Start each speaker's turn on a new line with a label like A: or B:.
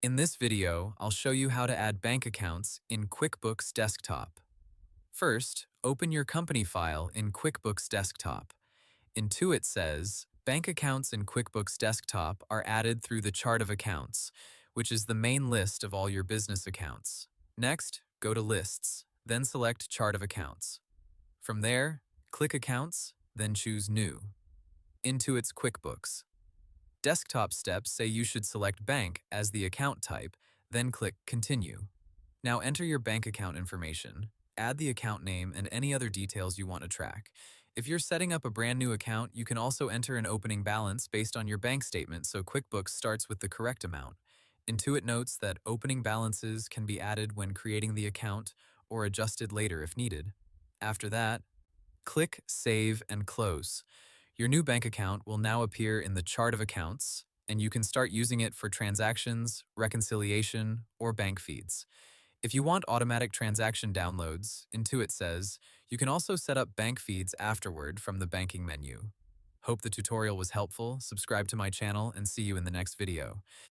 A: In this video, I'll show you how to add bank accounts in QuickBooks Desktop. First, open your company file in QuickBooks Desktop. Intuit says, bank accounts in QuickBooks Desktop are added through the Chart of Accounts, which is the main list of all your business accounts. Next, go to Lists, then select Chart of Accounts. From there, click Accounts, then choose New. Intuit's QuickBooks. Desktop steps say you should select Bank as the account type, then click Continue. Now enter your bank account information, add the account name and any other details you want to track. If you're setting up a brand new account, you can also enter an opening balance based on your bank statement so QuickBooks starts with the correct amount. Intuit notes that opening balances can be added when creating the account or adjusted later if needed. After that, click Save and Close. Your new bank account will now appear in the Chart of Accounts, and you can start using it for transactions, reconciliation, or bank feeds. If you want automatic transaction downloads, Intuit says, you can also set up bank feeds afterward from the banking menu. Hope the tutorial was helpful, subscribe to my channel, and see you in the next video.